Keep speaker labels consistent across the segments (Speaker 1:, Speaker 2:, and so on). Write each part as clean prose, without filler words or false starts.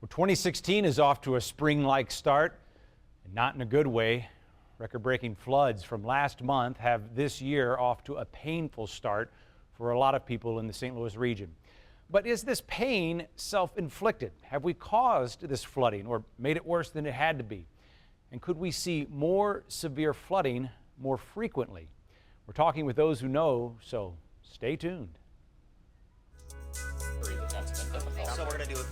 Speaker 1: Well, 2016 is off to a spring-like start, and not in a good way. Record-breaking floods from last month have this year off to a painful start for a lot of people in the St. Louis region. But is this pain self-inflicted? Have we caused this flooding or made it worse than it had to be? And could we see more severe flooding more frequently? We're talking with those who know, so stay tuned.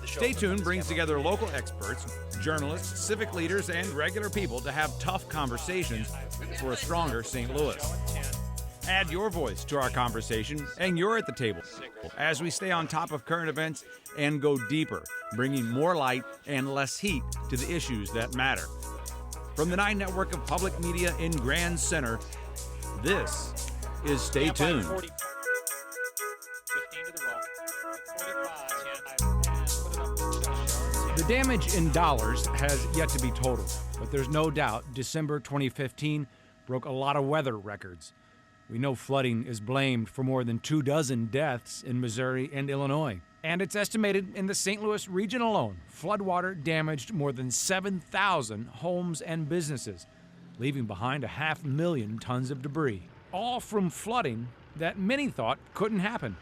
Speaker 2: Stay Tuned brings together local experts, journalists, civic leaders, and regular people to have tough conversations for a stronger St. Louis. Add your voice to our conversation, and you're at the table as we stay on top of current events and go deeper, bringing more light and less heat to the issues that matter. From the 9 network of public media in Grand Center, this is Stay Tuned. The damage in dollars has yet to be totaled, but there's no doubt December 2015 broke a lot of weather records. We know flooding is blamed for more than 24 deaths in Missouri and Illinois. And it's estimated in the St. Louis region alone, floodwater damaged more than 7,000 homes and businesses, leaving behind 500,000 tons of debris. All from flooding that many thought couldn't happen.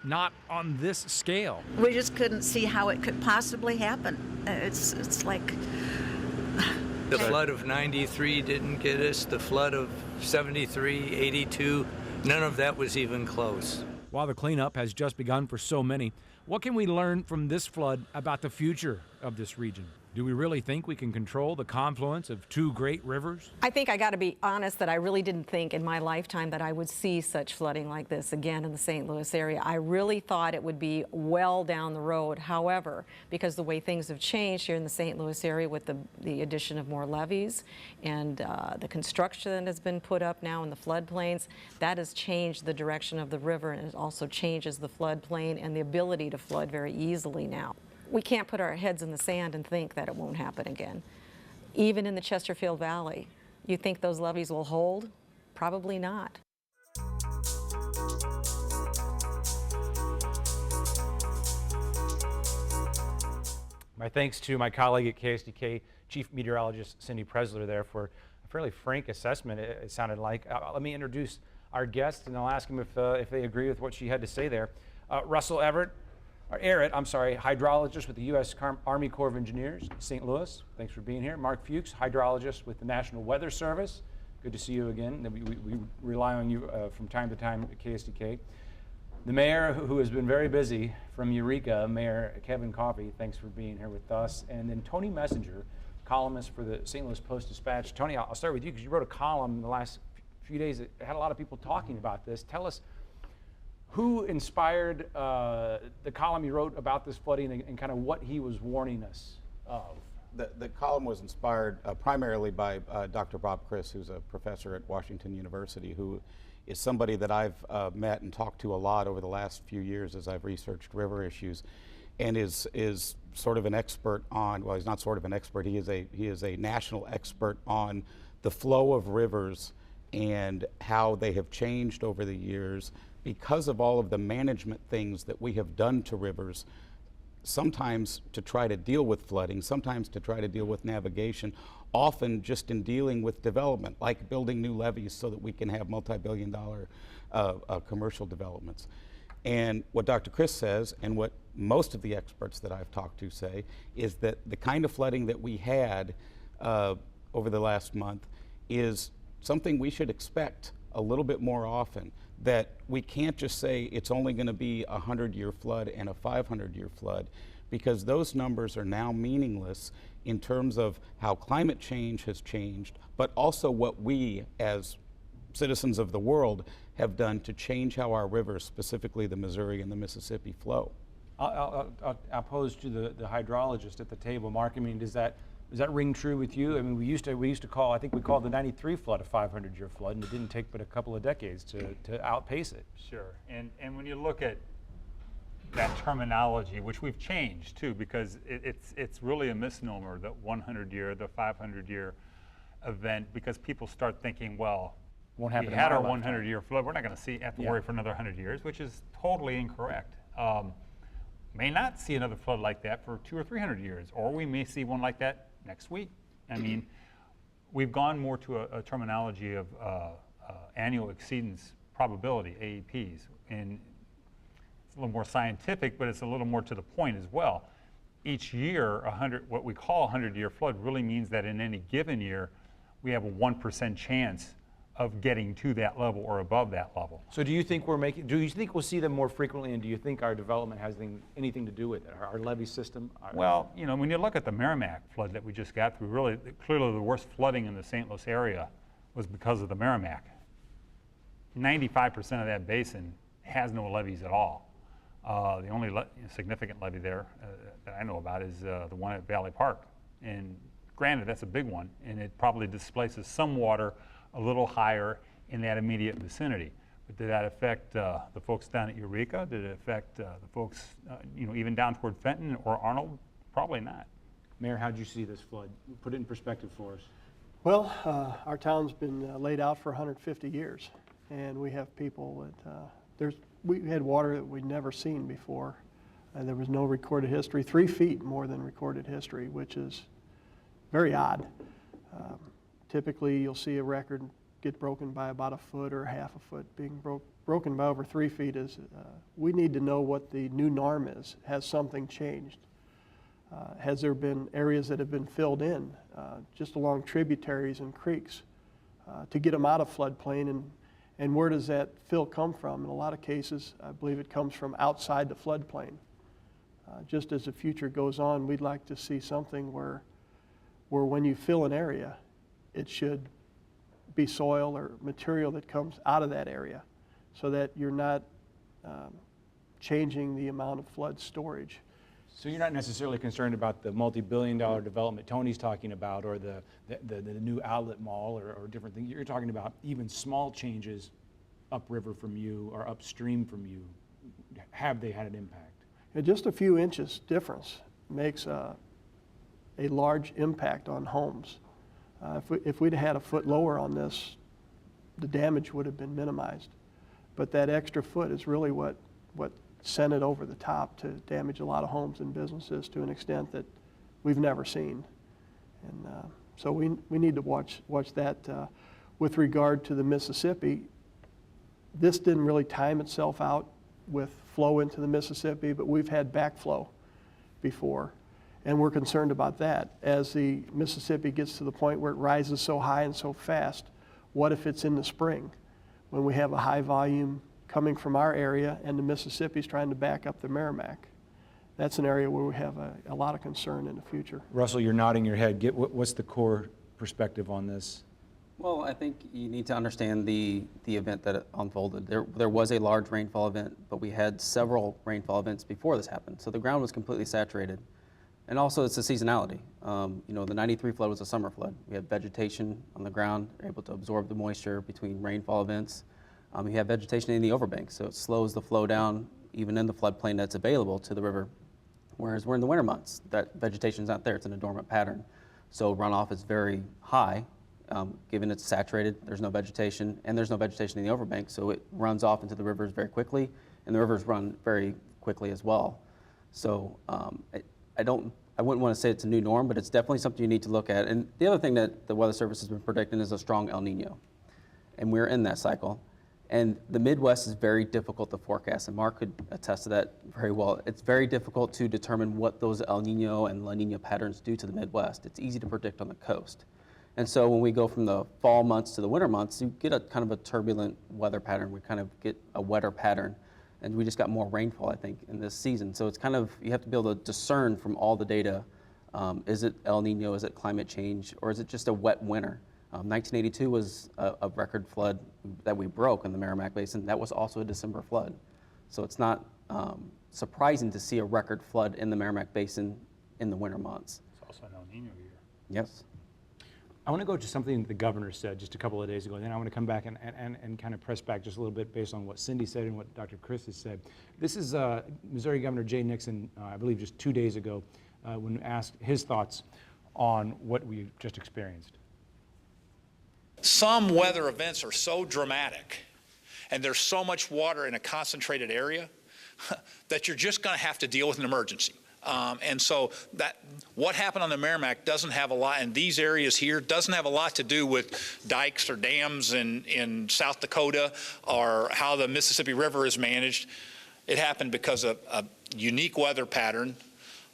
Speaker 2: Not on this scale.
Speaker 3: We just couldn't see how it could possibly happen. It's like...
Speaker 4: The flood of 93 didn't get us. The flood of 73, 82, none of that was even close.
Speaker 2: While the cleanup has just begun for so many, what can we learn from this flood about the future of this region? Do we really think we can control the confluence of 2 great rivers?
Speaker 5: I think I got to be honest that I really didn't think in my lifetime that I would see such flooding like this again in the St. Louis area. I really thought it would be well down the road. However, because the way things have changed here in the St. Louis area with the addition of more levees and the construction that has been put up now in the floodplains, that has changed the direction of the river, and it also changes the floodplain and the ability to flood very easily now. We can't put our heads in the sand and think that it won't happen again. Even in the Chesterfield Valley, you think those levees will hold? Probably not.
Speaker 1: My thanks to my colleague at KSDK, Chief Meteorologist Cindy Presler, there for a fairly frank assessment, it sounded like. Let me introduce our guest, and I'll ask them if they agree with what she had to say there. Russell Everett, hydrologist with the U.S. Army Corps of Engineers, St. Louis. Thanks for being here. Mark Fuchs, hydrologist with the National Weather Service. Good to see you again. We rely on you from time to time at KSDK. The mayor, who has been very busy from Eureka, Mayor Kevin Coffey, thanks for being here with us. And then Tony Messenger, columnist for the St. Louis Post-Dispatch. Tony, I'll start with you because you wrote a column in the last few days that had a lot of people talking about this. Tell us, who inspired the column you wrote about this flooding and kind of what he was warning us of?
Speaker 6: The column was inspired primarily by Dr. Bob Criss, who's a professor at Washington University, who is somebody that I've met and talked to a lot over the last few years as I've researched river issues, and is sort of an expert on, well, he's not sort of an expert, he is a national expert on the flow of rivers and how they have changed over the years because of all of the management things that we have done to rivers, sometimes to try to deal with flooding, sometimes to try to deal with navigation, often just in dealing with development, like building new levees so that we can have multi-billion-dollar commercial developments. And what Dr. Criss says, and what most of the experts that I've talked to say, is that the kind of flooding that we had over the last month is something we should expect a little bit more often, that we can't just say it's only going to be a 100-year flood and a 500-year flood, because those numbers are now meaningless in terms of how climate change has changed, but also what we as citizens of the world have done to change how our rivers, specifically the Missouri and the Mississippi, flow.
Speaker 1: I'll pose to the hydrologist at the table. Mark, I mean, does that ring true with you? I mean, we used to call, I think we called the 93 flood a 500-year flood, and it didn't take but a couple of decades to outpace it.
Speaker 7: Sure, and when you look at that terminology, which we've changed too, because it's really a misnomer, that 100-year, the 500-year event, because people start thinking, well,
Speaker 1: won't happen.
Speaker 7: We had our 100-year flood, we're not going to have to worry for another 100 years, which is totally incorrect. may not see another flood like that for 200 or 300 years, or we may see one like that next week. I mean, we've gone more to a terminology of annual exceedance probability, AEPs, and it's a little more scientific, but it's a little more to the point as well. Each year, what we call a 100-year flood really means that in any given year, we have a 1% chance of getting to that level or above that level.
Speaker 1: So do you think we'll see them more frequently, and do you think our development has anything to do with it, our levee system?
Speaker 7: Well, you know, when you look at the Merrimack flood that we just got through, really, clearly the worst flooding in the St. Louis area was because of the Merrimack. 95% of that basin has no levees at all. The only significant levee there that I know about is the one at Valley Park. And granted, that's a big one, and it probably displaces some water a little higher in that immediate vicinity. But did that affect the folks down at Eureka? Did it affect the folks, you know, even down toward Fenton or Arnold? Probably not.
Speaker 1: Mayor, how'd you see this flood? Put it in perspective for us.
Speaker 8: Well, our town's been laid out for 150 years, and we have people that we had water that we'd never seen before. There was no recorded history, 3 feet more than recorded history, which is very odd. Typically, you'll see a record get broken by about a foot or half a foot. Being broken by over 3 feet is, we need to know what the new norm is. Has something changed? Has there been areas that have been filled in just along tributaries and creeks to get them out of floodplain? And where does that fill come from? In a lot of cases, I believe it comes from outside the floodplain. Just as the future goes on, we'd like to see something where when you fill an area, it should be soil or material that comes out of that area so that you're not changing the amount of flood storage.
Speaker 1: So you're not necessarily concerned about the multi-billion-dollar development Tony's talking about, or the new outlet mall, or different things. You're talking about even small changes upriver from you or upstream from you. Have they had an impact?
Speaker 8: And just a few inches difference makes a large impact on homes. If we'd had a foot lower on this, the damage would have been minimized. But that extra foot is really what sent it over the top to damage a lot of homes and businesses to an extent that we've never seen. And so we need to watch that. With regard to the Mississippi, this didn't really time itself out with flow into the Mississippi, but we've had backflow before. And we're concerned about that. As the Mississippi gets to the point where it rises so high and so fast, what if it's in the spring when we have a high volume coming from our area and the Mississippi's trying to back up the Merrimack? That's an area where we have a lot of concern in the future.
Speaker 1: Russell, you're nodding your head. What's the core perspective on this?
Speaker 9: Well, I think you need to understand the event that unfolded. There was a large rainfall event, but we had several rainfall events before this happened. So the ground was completely saturated. And also it's the seasonality. You know, the 93 flood was a summer flood. We had vegetation on the ground, able to absorb the moisture between rainfall events. You have vegetation in the overbank, so it slows the flow down even in the floodplain that's available to the river. Whereas we're in the winter months, that vegetation's not there, it's in a dormant pattern. So runoff is very high, given it's saturated, there's no vegetation, and there's no vegetation in the overbank, so it runs off into the rivers very quickly, and the rivers run very quickly as well. So I wouldn't want to say it's a new norm, but it's definitely something you need to look at. And the other thing that the Weather Service has been predicting is a strong El Nino. And we're in that cycle. And the Midwest is very difficult to forecast, and Mark could attest to that very well. It's very difficult to determine what those El Nino and La Nina patterns do to the Midwest. It's easy to predict on the coast. And so when we go from the fall months to the winter months, you get a kind of a turbulent weather pattern. We kind of get a wetter pattern. And we just got more rainfall, I think, in this season. So it's kind of, you have to be able to discern from all the data, is it El Nino, is it climate change, or is it just a wet winter? 1982 was a record flood that we broke in the Merrimack Basin. That was also a December flood. So it's not surprising to see a record flood in the Merrimack Basin in the winter months.
Speaker 7: It's also an El Nino year.
Speaker 9: Yes.
Speaker 1: I want to go to something the governor said just a couple of days ago, and then I want to come back and kind of press back just a little bit based on what Cindy said and what Dr. Chris has said. This is Missouri Governor Jay Nixon, I believe just 2 days ago, when asked his thoughts on what we just experienced.
Speaker 10: Some weather events are so dramatic, and there's so much water in a concentrated area, that you're just going to have to deal with an emergency. And so that what happened on the Merrimack doesn't have a lot, in these areas here, doesn't have a lot to do with dikes or dams in South Dakota or how the Mississippi River is managed. It happened because of a unique weather pattern,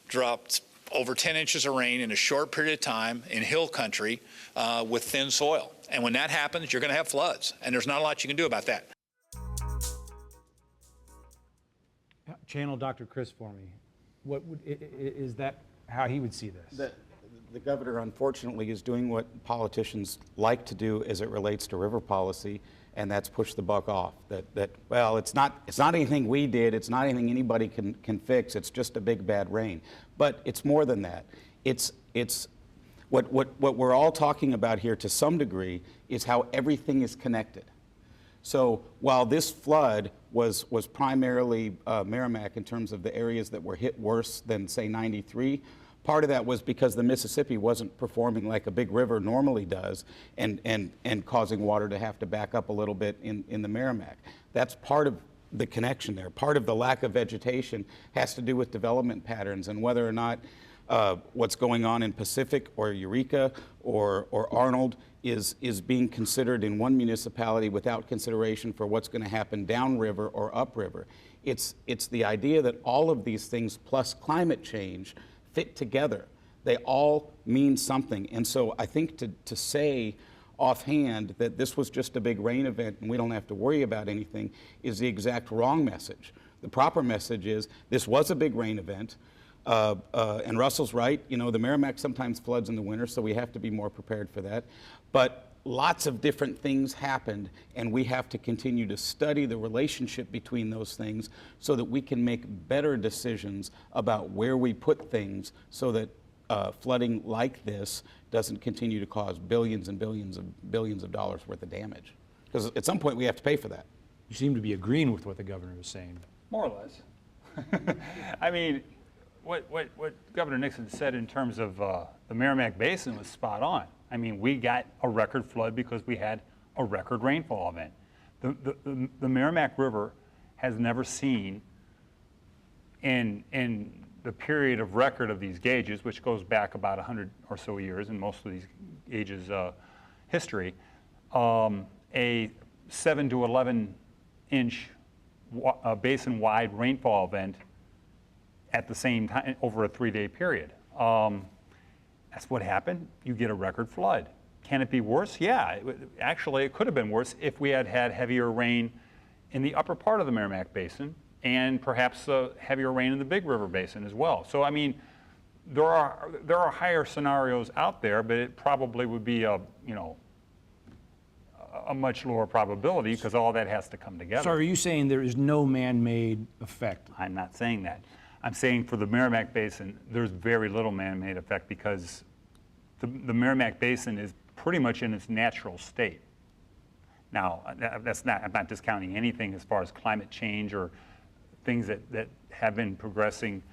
Speaker 10: dropped over 10 inches of rain in a short period of time in hill country with thin soil. And when that happens, you're going to have floods, and there's not a lot you can do about that.
Speaker 2: Channel Dr. Chris for me. Is that how he would see this?
Speaker 6: The governor, unfortunately, is doing what politicians like to do as it relates to river policy, and that's push the buck off. Well, it's not anything we did. It's not anything anybody can fix. It's just a big bad rain. But it's more than that. It's what we're all talking about here to some degree is how everything is connected. So while this flood was primarily Merrimack in terms of the areas that were hit worse than, say, 93, part of that was because the Mississippi wasn't performing like a big river normally does and causing water to have to back up a little bit in the Merrimack. That's part of the connection there. Part of the lack of vegetation has to do with development patterns and whether or not what's going on in Pacific or Eureka or Arnold is being considered in one municipality without consideration for what's going to happen downriver or upriver. It's the idea that all of these things plus climate change fit together. They all mean something. And so I think to say offhand that this was just a big rain event and we don't have to worry about anything is the exact wrong message. The proper message is this was a big rain event. And Russell's right, you know, the Merrimack sometimes floods in the winter, so we have to be more prepared for that. But lots of different things happened, and we have to continue to study the relationship between those things so that we can make better decisions about where we put things so that flooding like this doesn't continue to cause billions and billions of dollars worth of damage. Because at some point we have to pay for that.
Speaker 2: You seem to be agreeing with what the governor was saying.
Speaker 7: More or less. I mean, what Governor Nixon said in terms of the Merrimack Basin was spot on. I mean, we got a record flood because we had a record rainfall event. The Merrimack River has never seen, in the period of record of these gauges, which goes back about 100 or so years in most of these gauges' history, a 7 to 11 inch basin-wide rainfall event at the same time over a 3-day period. That's what happened. You get a record flood. Can it be worse? Yeah, actually it could have been worse if we had had heavier rain in the upper part of the Merrimack Basin and perhaps heavier rain in the Big River Basin as well. So I mean, there are higher scenarios out there, but it probably would be a much lower probability because all that has to come together.
Speaker 2: So are you saying there is no man-made effect?
Speaker 7: I'm not saying that. I'm saying for the Merrimack Basin, there's very little man-made effect because the Merrimack Basin is pretty much in its natural state. Now, I'm not discounting anything as far as climate change or things that have been progressing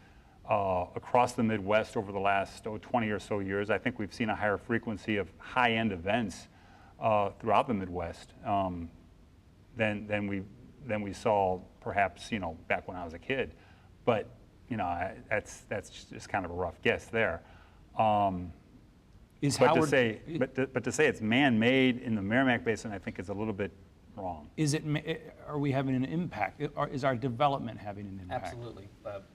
Speaker 7: across the Midwest over the last 20 or so years. I think we've seen a higher frequency of high-end events throughout the Midwest than we saw perhaps back when I was a kid. But that's just kind of a rough guess there. But to say it's man-made in the Merrimack Basin, I think is a little bit wrong.
Speaker 2: Are we having an impact? Is our development having an impact?
Speaker 9: Absolutely.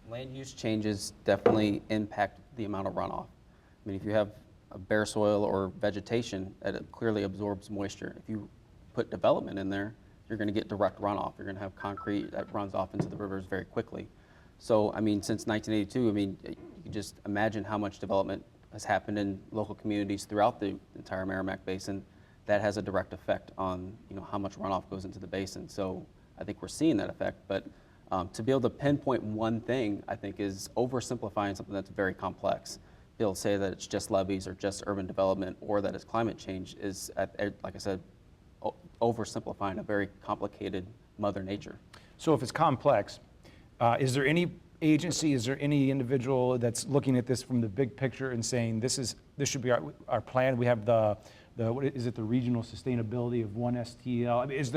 Speaker 9: Land use changes definitely impact the amount of runoff. I mean, if you have a bare soil or vegetation, that clearly absorbs moisture. If you put development in there, you're going to get direct runoff. You're going to have concrete that runs off into the rivers very quickly. So, I mean, since 1982, I mean, you can just imagine how much development has happened in local communities throughout the entire Merrimack Basin. That has a direct effect on, how much runoff goes into the basin. So I think we're seeing that effect, but to be able to pinpoint one thing, I think is oversimplifying something that's very complex. Be able to say that it's just levees or just urban development or that it's climate change is, like I said, oversimplifying a very complicated Mother Nature.
Speaker 2: So if it's complex, is there any agency, is there any individual that's looking at this from the big picture and saying this should be our plan? We have the
Speaker 1: is it the regional sustainability of one STL? I mean, is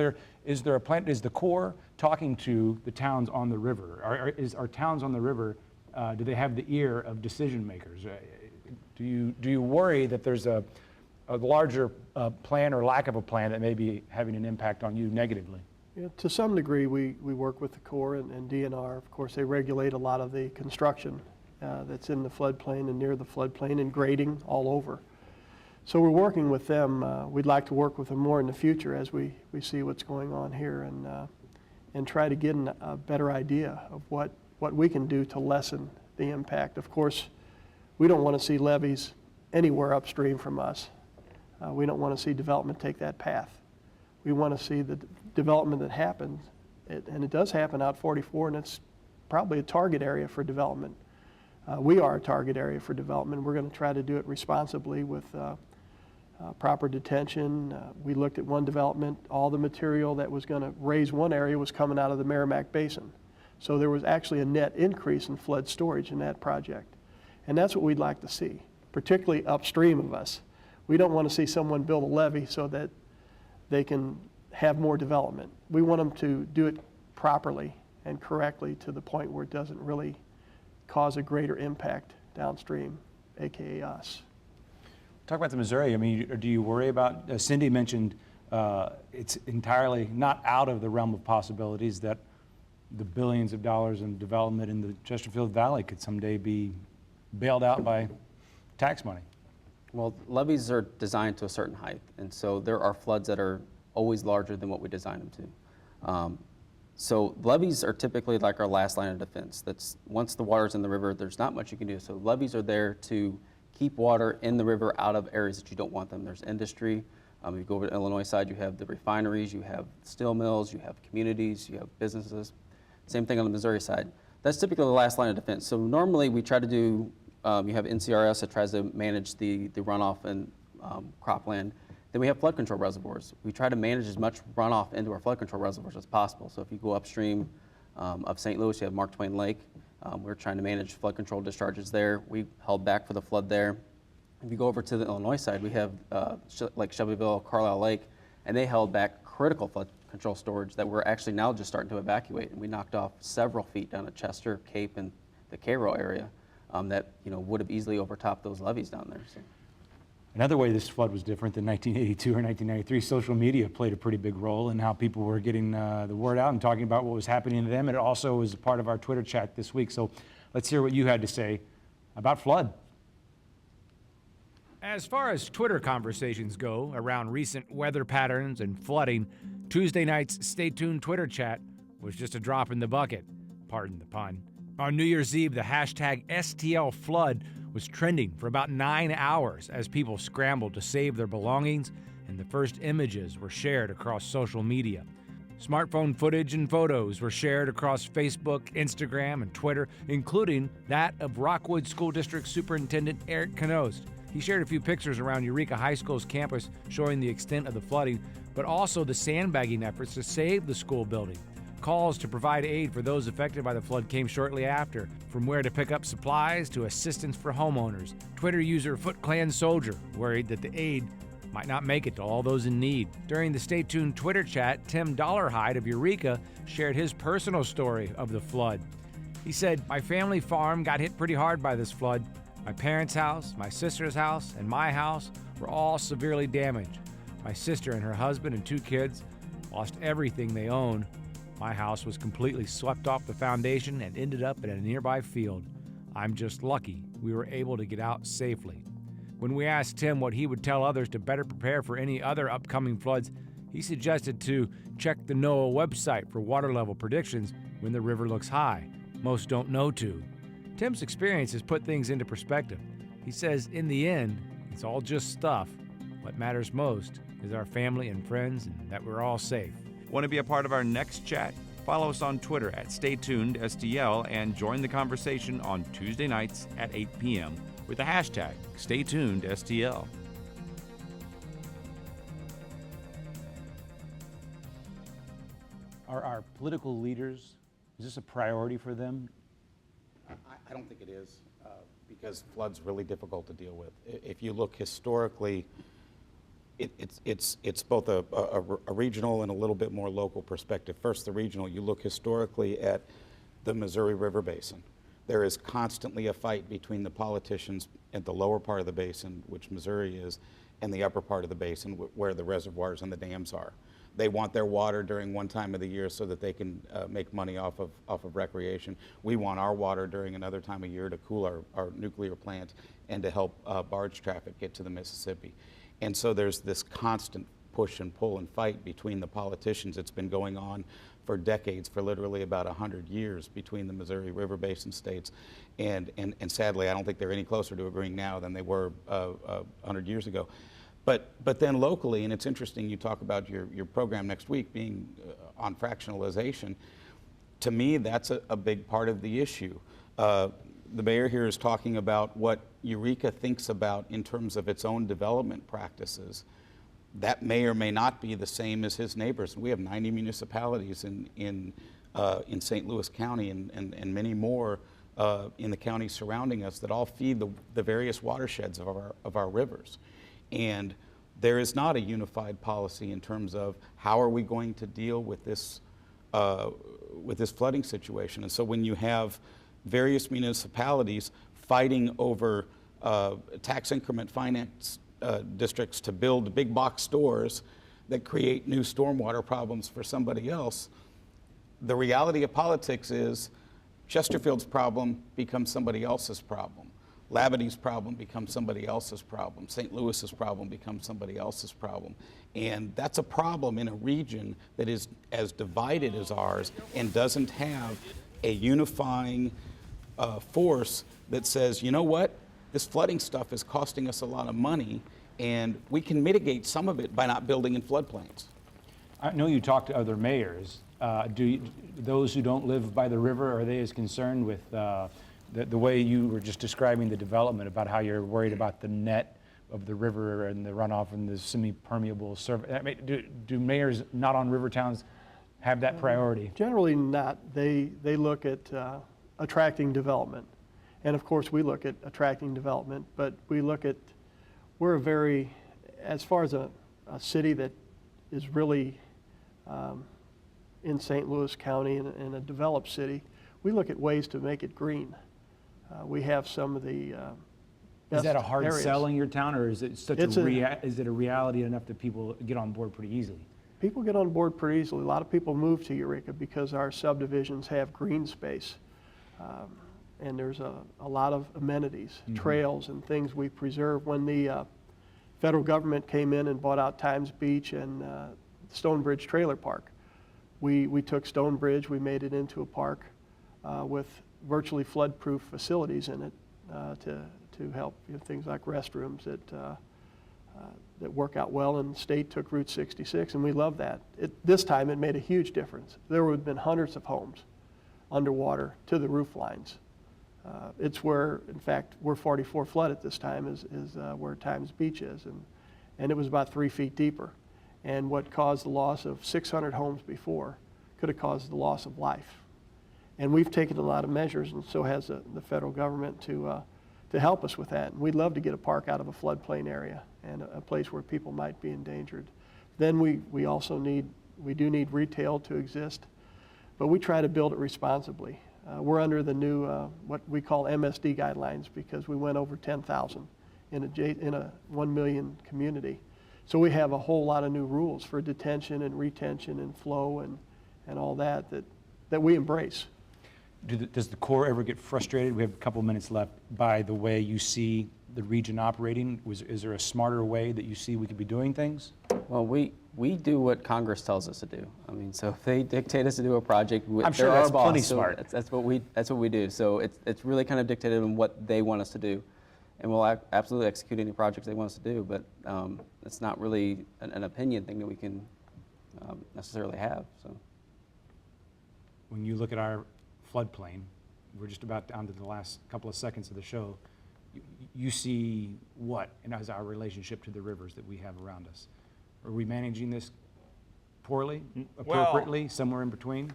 Speaker 1: there a plan? Is the Corps talking to the towns on the river? Are towns on the river? Do they have the ear of decision makers? Do you worry that there's a larger plan or lack of a plan that may be having an impact on you negatively?
Speaker 8: Yeah, to some degree, we work with the Corps and DNR. Of course, they regulate a lot of the construction that's in the floodplain and near the floodplain and grading all over. So we're working with them. We'd like to work with them more in the future as we see what's going on here and try to get a better idea of what we can do to lessen the impact. Of course, we don't want to see levees anywhere upstream from us. We don't want to see development take that path. We want to see the development that happens, and it does happen out 44, and it's probably a target area for development. We are a target area for development. We're going to try to do it responsibly with proper detention. We looked at one development. All the material that was going to raise one area was coming out of the Merrimack Basin. So there was actually a net increase in flood storage in that project. And that's what we'd like to see, particularly upstream of us. We don't want to see someone build a levee so that they can have more development. We want them to do it properly and correctly to the point where it doesn't really cause a greater impact downstream, AKA us.
Speaker 1: Talk about the Missouri. I mean, do you worry about, Cindy mentioned it's entirely not out of the realm of possibilities that the billions of dollars in development in the Chesterfield Valley could someday be bailed out by tax money.
Speaker 9: Well, levees are designed to a certain height, and so there are floods that are always larger than what we designed them to. So levees are typically like our last line of defense. That's once the water's in the river, there's not much you can do. So levees are there to keep water in the river out of areas that you don't want them. There's industry. If you go over to the Illinois side, you have the refineries, you have steel mills, you have communities, you have businesses. Same thing on the Missouri side. That's typically the last line of defense. So normally we try to do, you have NCRS that tries to manage the runoff and cropland. Then we have flood control reservoirs. We try to manage as much runoff into our flood control reservoirs as possible. So if you go upstream of St. Louis, you have Mark Twain Lake. We're trying to manage flood control discharges there. We held back for the flood there. If you go over to the Illinois side, we have like Shelbyville, Carlisle Lake, and they held back critical flood control storage that we're actually now just starting to evacuate. And we knocked off several feet down at Chester, Cape, and the Cairo area that would have easily overtopped those levees down there. So.
Speaker 1: Another way this flood was different than 1982 or 1993, social media played a pretty big role in how people were getting the word out and talking about what was happening to them. And it also was a part of our Twitter chat this week. So let's hear what you had to say about flood.
Speaker 2: As far as Twitter conversations go around recent weather patterns and flooding, Tuesday night's Stay Tuned Twitter chat was just a drop in the bucket. Pardon the pun. On New Year's Eve, the hashtag STLFlood was trending for about 9 hours as people scrambled to save their belongings, and the first images were shared across social media. Smartphone footage and photos were shared across Facebook, Instagram, and Twitter, including that of Rockwood School District Superintendent Eric Knost. He shared a few pictures around Eureka High School's campus showing the extent of the flooding, but also the sandbagging efforts to save the school building. Calls to provide aid for those affected by the flood came shortly after, from where to pick up supplies to assistance for homeowners. Twitter user FootClan Soldier worried that the aid might not make it to all those in need. During the Stay Tuned Twitter chat, Tim Dollarhide of Eureka shared his personal story of the flood. He said, "My family farm got hit pretty hard by this flood. My parents' house, my sister's house, and my house were all severely damaged. My sister and her husband and 2 kids lost everything they owned. My house was completely swept off the foundation and ended up in a nearby field. I'm just lucky we were able to get out safely." When we asked Tim what he would tell others to better prepare for any other upcoming floods, he suggested to check the NOAA website for water level predictions when the river looks high. Most don't know to. Tim's experience has put things into perspective. He says, in the end, it's all just stuff. What matters most is our family and friends and that we're all safe.
Speaker 11: Want to be a part of our next chat? Follow us on Twitter at StayTunedSTL and join the conversation on Tuesday nights at 8 p.m. with the hashtag StayTunedSTL.
Speaker 1: Are our political leaders, is this a priority for them?
Speaker 6: I don't think it is, because flood's really difficult to deal with. If you look historically, It's both a regional and a little bit more local perspective. First, the regional, you look historically at the Missouri River Basin. There is constantly a fight between the politicians at the lower part of the basin, which Missouri is, and the upper part of the basin where the reservoirs and the dams are. They want their water during one time of the year so that they can make money off of recreation. We want our water during another time of year to cool our nuclear plant and to help barge traffic get to the Mississippi. And so there's this constant push and pull and fight between the politicians. It's been going on for decades, for literally about 100 years, between the Missouri River Basin states. And sadly, I don't think they're any closer to agreeing now than they were 100 years ago. But then locally, and it's interesting, you talk about your program next week being on fractionalization. To me, that's a big part of the issue. The mayor here is talking about what Eureka thinks about in terms of its own development practices. That may or may not be the same as his neighbors. We have 90 municipalities in St. Louis County and many more in the counties surrounding us that all feed the various watersheds of our rivers. And there is not a unified policy in terms of how are we going to deal with this flooding situation. And so when you have various municipalities fighting over tax increment finance districts to build big box stores that create new stormwater problems for somebody else, the reality of politics is Chesterfield's problem becomes somebody else's problem. Labade's problem becomes somebody else's problem. St. Louis's problem becomes somebody else's problem. And that's a problem in a region that is as divided as ours and doesn't have a unifying force that says, you know what, this flooding stuff is costing us a lot of money, and we can mitigate some of it by not building in floodplains.
Speaker 1: I know you talk to other mayors. Those who don't live by the river, are they as concerned with the way you were just describing the development, about how you're worried about the net of the river and the runoff and the semi-permeable surface? I mean, do mayors not on river towns have that priority?
Speaker 8: Generally not. They look at attracting development. And of course we look at attracting development, but we're a very, as far as a city that is really in St. Louis County and a developed city, we look at ways to make it green. We have some of the best
Speaker 1: Is that a hard
Speaker 8: areas.
Speaker 1: sell in your town, or is it such is it a reality enough that people get on board pretty easily?
Speaker 8: People get on board pretty easily. A lot of people move to Eureka because our subdivisions have green space. And there's a lot of amenities, trails and things we preserve. When the federal government came in and bought out Times Beach and Stonebridge Trailer Park, we took Stonebridge, we made it into a park with virtually flood-proof facilities in it to help things like restrooms that work out well. And the state took Route 66, and we love that. This time it made a huge difference. There would have been hundreds of homes underwater to the roof lines. It's where, in fact, where 44 flood at this time is where Times Beach is, and it was about 3 feet deeper. And what caused the loss of 600 homes before could have caused the loss of life. And we've taken a lot of measures, and so has the federal government to help us with that. And we'd love to get a park out of a floodplain area and a place where people might be endangered. Then we also need retail to exist, but we try to build it responsibly. We're under the new, what we call MSD guidelines, because we went over 10,000 in a 1 million community. So we have a whole lot of new rules for detention and retention and flow and all that we embrace.
Speaker 1: Does the Corps ever get frustrated? We have a couple minutes left. By the way you see the region operating, is there a smarter way that you see we could be doing things?
Speaker 9: Well, we do what Congress tells us to do. I mean, so if they dictate us to do a project,
Speaker 1: I'm sure that's plenty smart.
Speaker 9: That's what we do. So it's really kind of dictated on what they want us to do, and we'll absolutely execute any projects they want us to do. But it's not really an opinion thing that we can necessarily have. So
Speaker 1: When you look at our floodplain, we're just about down to the last couple of seconds of the show. You see what, and as our relationship to the rivers that we have around us? Are we managing this poorly, appropriately, somewhere in between?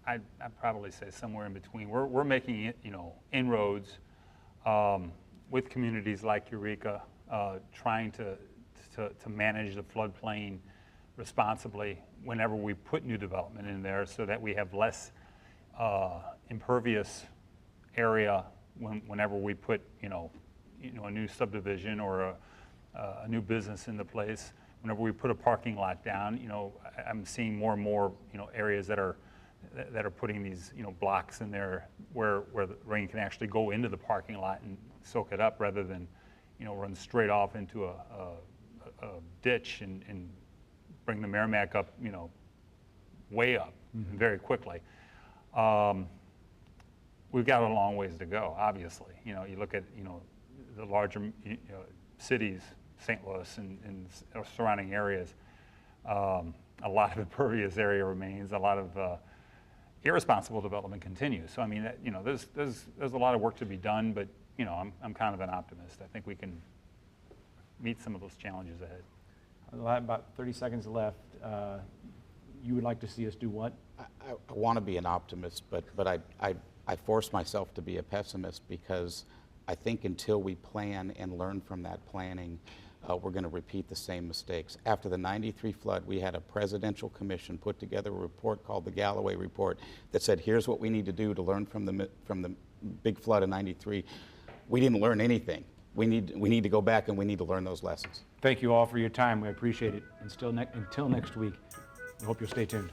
Speaker 7: I'd probably say somewhere in between. We're making inroads with communities like Eureka, trying to to manage the floodplain responsibly whenever we put new development in there, so that we have less impervious area whenever we put a new subdivision or a new business into place. Whenever we put a parking lot down, I'm seeing more and more areas that are putting these blocks in there where the rain can actually go into the parking lot and soak it up, rather than run straight off into a ditch and bring the Merrimack up way up very quickly. We've got a long ways to go, obviously. You look at the larger cities, St. Louis and surrounding areas, a lot of impervious area remains, a lot of irresponsible development continues. So I mean, there's a lot of work to be done, but I'm kind of an optimist. I think we can meet some of those challenges ahead.
Speaker 1: About 30 seconds left. You would like to see us do what?
Speaker 6: I want to be an optimist, but I force myself to be a pessimist, because I think until we plan and learn from that planning, we're going to repeat the same mistakes. After the '93 flood, we had a presidential commission put together a report called the Galloway Report that said, here's what we need to do to learn from the big flood of '93. We didn't learn anything. We need to go back and we need to learn those lessons.
Speaker 1: Thank you all for your time. We appreciate it. And until next week, we hope you'll stay tuned.